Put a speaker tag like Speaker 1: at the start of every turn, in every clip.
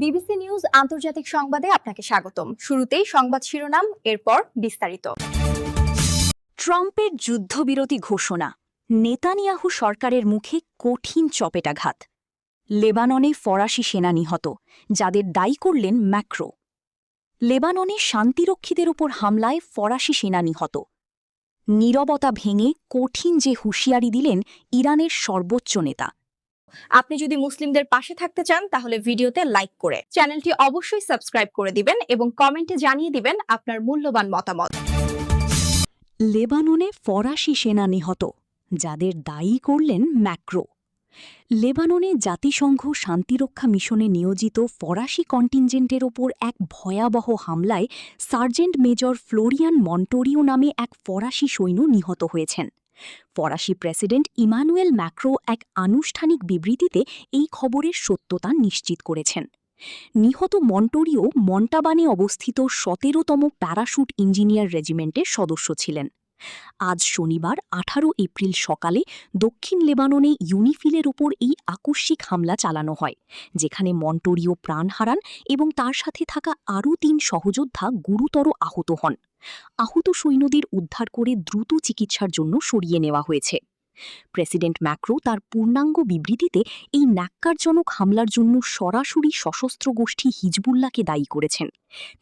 Speaker 1: BBC news আন্তর্জাতিক সংবাদে আপনাকে স্বাগতম। শুরুতেই সংবাদ শিরোনাম, এরপর বিস্তারিত।
Speaker 2: ট্রাম্পের যুদ্ধবিরতি ঘোষণা, নেতানিয়াহু সরকারের মুখে কঠিন চপেটাঘাত। লেবাননে ফরাসি সেনা নিহত, যাদের দায়ী করলেন ম্যাক্রো। লেবাননে শান্তিরক্ষীদের উপর হামলায় ফরাসি সেনা নিহত। নীরবতা ভেঙে কঠিন যে হুঁশিয়ারি দিলেন ইরানের সর্বোচ্চ নেতা।
Speaker 1: আপনি যদি মুসলিমদের পাশে থাকতে চান তাহলে ভিডিওতে লাইক করে চ্যানেলটি অবশ্যই সাবস্ক্রাইব করে দিবেন এবং কমেন্টে জানিয়ে দিবেন আপনার মূল্যবান মতামত।
Speaker 2: লেবাননে ফরাসি সেনা নিহত, যাদের দায়ী করলেন ম্যাক্রো। লেবাননে জাতিসংঘ শান্তিরক্ষা মিশনে নিয়োজিত ফরাসি কন্টিনজেন্টের ওপর এক ভয়াবহ হামলায় সার্জেন্ট মেজর ফ্লোরিয়ান মন্টোরিও নামে এক ফরাসি সৈন্য নিহত হয়েছেন। ফরাসি প্রেসিডেন্ট ইমানুয়েল ম্যাক্রো এক আনুষ্ঠানিক বিবৃতিতে এই খবরের সত্যতা নিশ্চিত করেছেন। নিহত মন্টোরিও মন্টাবানে অবস্থিত ১৭তম প্যারাশুট ইঞ্জিনিয়ার রেজিমেন্টের সদস্য ছিলেন। আজ শনিবার ১৮ এপ্রিল সকালে দক্ষিণ লেবাননে ইউনিফিলের ওপর এই আকস্মিক হামলা চালানো হয়, যেখানে মন্টোরিও প্রাণ হারান এবং তার সাথে থাকা আরও ৩ সহযোদ্ধা গুরুতর আহত হন। আহত সৈন্যদের উদ্ধার করে দ্রুত চিকিৎসার জন্য সরিয়ে নেওয়া হয়েছে। প্রেসিডেন্ট ম্যাক্রো তার পূর্ণাঙ্গ বিবৃতিতে এই ন্যাক্কারজনক হামলার জন্য সরাসরি সশস্ত্র গোষ্ঠী হিজবুল্লাহকে দায়ী করেছেন।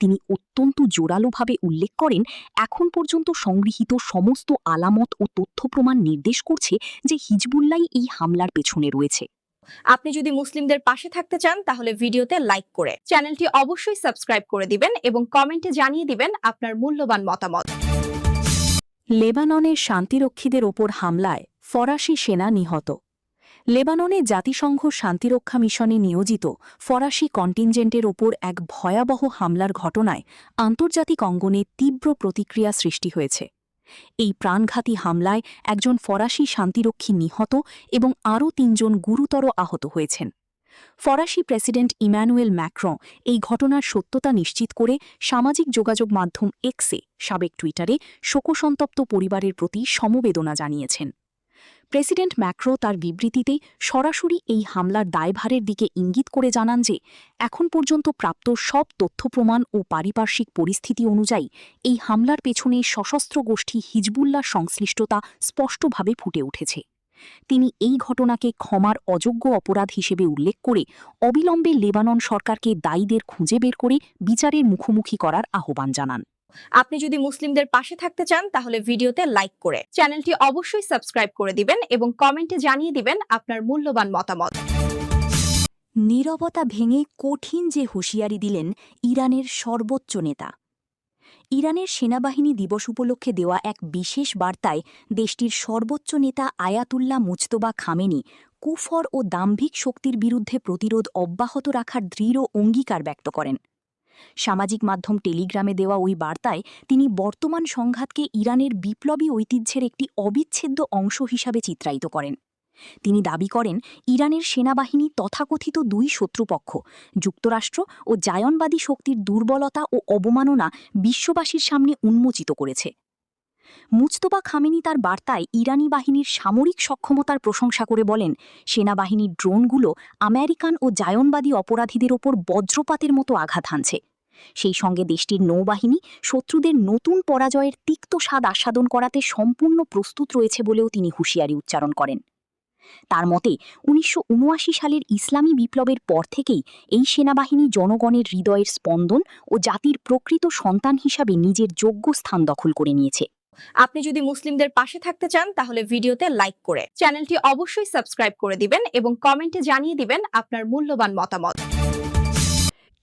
Speaker 2: তিনি অত্যন্ত জোরালোভাবে উল্লেখ করেন, এখন পর্যন্ত সংগৃহীত সমস্ত আলামত ও তথ্য প্রমাণ নির্দেশ করছে যে হিজবুল্লাহই এই হামলার পেছনে রয়েছে।
Speaker 1: আপনি যদি মুসলিমদের পাশে থাকতে চান তাহলে ভিডিওতে লাইক করে চ্যানেলটি অবশ্যই সাবস্ক্রাইব করে দিবেন এবং কমেন্টে জানিয়ে দিবেন আপনার মূল্যবান মতামত।
Speaker 2: লেবাননের শান্তিরক্ষীদের ওপর হামলায় ফরাসি সেনা নিহত। লেবাননে জাতিসংঘ শান্তিরক্ষা মিশনে নিয়োজিত ফরাসি কন্টিনজেন্টের ওপর এক ভয়াবহ হামলার ঘটনায় আন্তর্জাতিক অঙ্গনে তীব্র প্রতিক্রিয়া সৃষ্টি হয়েছে। এই প্রাণঘাতী হামলায় একজন ফরাসি শান্তিরক্ষী নিহত এবং আরও ৩ জন গুরুতর আহত হয়েছেন। ফরাসি প্রেসিডেন্ট ইম্যানুয়েল ম্যাক্রঁ এই ঘটনার সত্যতা নিশ্চিত করে সামাজিক যোগাযোগ মাধ্যম এক্সে, সাবেক টুইটারে, শোকসন্তপ্ত পরিবারের প্রতি সমবেদনা জানিয়েছেন। প্রেসিডেন্ট ম্যাক্রো তার বিবৃতিতে সরাসরি এই হামলার দায়ভারের দিকে ইঙ্গিত করে জানান যে এখন পর্যন্ত প্রাপ্ত সব তথ্য প্রমাণ ও পারিপার্শ্বিক পরিস্থিতি অনুযায়ী এই হামলার পেছনে সশস্ত্র গোষ্ঠী হিজবুল্লাহর সংশ্লিষ্টতা স্পষ্টভাবে ফুটে উঠেছে। তিনি এই ঘটনাকে ক্ষমার অযোগ্য অপরাধ হিসেবে উল্লেখ করে অবিলম্বে লেবানন সরকারকে দায়ীদের খুঁজে বের করে বিচারের মুখোমুখি করার আহ্বান জানান।
Speaker 1: আপনি যদি মুসলিমদের পাশে থাকতে চান তাহলে ভিডিওতে লাইক করে চ্যানেলটি অবশ্যই সাবস্ক্রাইব করে দিবেন এবং কমেন্টে জানিয়ে দিবেন আপনার মূল্যবান মতামত।
Speaker 2: নীরবতা ভেঙে কঠিন যে হুঁশিয়ারি দিলেন ইরানের সর্বোচ্চ নেতা। ইরানের সেনাবাহিনী দিবস উপলক্ষে দেওয়া এক বিশেষ বার্তায় দেশটির সর্বোচ্চ নেতা আয়াতুল্লাহ মুজতবা খামেনি কুফর ও দাম্ভিক শক্তির বিরুদ্ধে প্রতিরোধ অব্যাহত রাখার দৃঢ় অঙ্গীকার ব্যক্ত করেন। সামাজিক মাধ্যম টেলিগ্রামে দেওয়া ওই বার্তায় তিনি বর্তমান সংঘাতকে ইরানের বিপ্লবী ঐতিহ্যের একটি অবিচ্ছেদ্য অংশ হিসাবে চিত্রায়িত করেন। তিনি দাবি করেন, ইরানের সেনাবাহিনী তথাকথিত ২ শত্রুপক্ষ যুক্তরাষ্ট্র ও জায়নবাদী শক্তির দুর্বলতা ও অবমাননা বিশ্ববাসীর সামনে উন্মোচিত করেছে। মুজতবা খামেনি তার বার্তায় ইরানি বাহিনীর সামরিক সক্ষমতার প্রশংসা করে বলেন, সেনাবাহিনীর ড্রোনগুলো আমেরিকান ও জায়নবাদী অপরাধীদের ওপর বজ্রপাতের মতো আঘাত হানছে। সেই সঙ্গে দেশটির নৌবাহিনী শত্রুদের নতুন পরাজয়ের তিক্ত স্বাদ আস্বাদন করাতে সম্পূর্ণ প্রস্তুত রয়েছে বলেও তিনি হুঁশিয়ারি উচ্চারণ করেন। তার মতে ১৯৭৯ সালের ইসলামী বিপ্লবের পর থেকেই এই সেনাবাহিনী জনগণের হৃদয়ের স্পন্দন ও জাতির প্রকৃত সন্তান হিসাবে নিজের যোগ্য স্থান দখল করে নিয়েছে।
Speaker 1: আপনি যদি মুসলিমদের পাশে থাকতে চান তাহলে ভিডিওতে লাইক করে চ্যানেলটি অবশ্যই সাবস্ক্রাইব করে দিবেন এবং কমেন্টে জানিয়ে দিবেন আপনার মূল্যবান মতামত।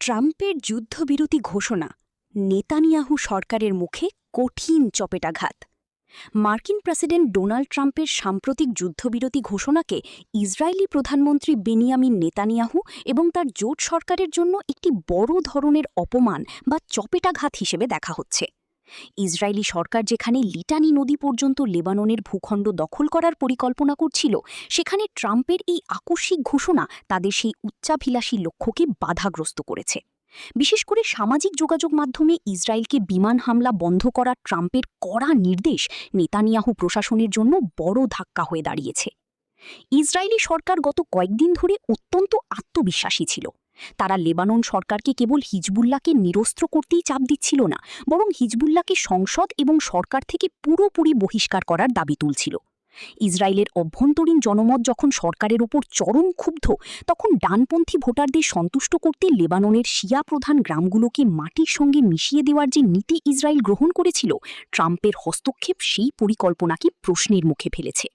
Speaker 2: ট্রাম্পের যুদ্ধবিরতি ঘোষণা, নেতানিয়াহু সরকারের মুখে কঠিন চপেটাঘাত। মার্কিন প্রেসিডেন্ট ডোনাল্ড ট্রাম্পের সাম্প্রতিক যুদ্ধবিরতি ঘোষণাকে ইসরায়েলি প্রধানমন্ত্রী বেনিয়ামিন নেতানিয়াহু এবং তার জোট সরকারের জন্য একটি বড় ধরনের অপমান বা চপেটাঘাত হিসেবে দেখা হচ্ছে। ইসরায়েলি সরকার যেখানে লিটানি নদী পর্যন্ত লেবাননের ভূখণ্ড দখল করার পরিকল্পনা করছিল, সেখানে ট্রাম্পের এই আকস্মিক ঘোষণা তাদের সেই উচ্চাভিলাষী লক্ষ্যকে বাধাগ্রস্ত করেছে। বিশেষ করে সামাজিক যোগাযোগ মাধ্যমে ইসরায়েলকে বিমান হামলা বন্ধ করা ট্রাম্পের কড়া নির্দেশ নেতানিয়াহু প্রশাসনের জন্য বড় ধাক্কা হয়ে দাঁড়িয়েছে। ইসরায়েলি সরকার গত কয়েকদিন ধরে অত্যন্ত আত্মবিশ্বাসী ছিল। তারা লেবানন সরকারকে কেবল হিজবুল্লাহকে নিরস্ত্র করতেই চাপ দিচ্ছিল না, বরং হিজবুল্লাহকে সংসদ এবং সরকার থেকে পুরোপুরি বহিষ্কার করার দাবি তুলছিল। ইসরায়েলের অভ্যন্তরীণ জনমত যখন সরকারের ওপর চরম ক্ষুব্ধ, তখন ডানপন্থী ভোটারদের সন্তুষ্ট করতে লেবাননের শিয়া প্রধান গ্রামগুলোকে মাটির সঙ্গে মিশিয়ে দেওয়ার যে নীতি ইসরায়েল গ্রহণ করেছিল, ট্রাম্পের হস্তক্ষেপ সেই পরিকল্পনাকে প্রশ্নের মুখে ফেলেছে।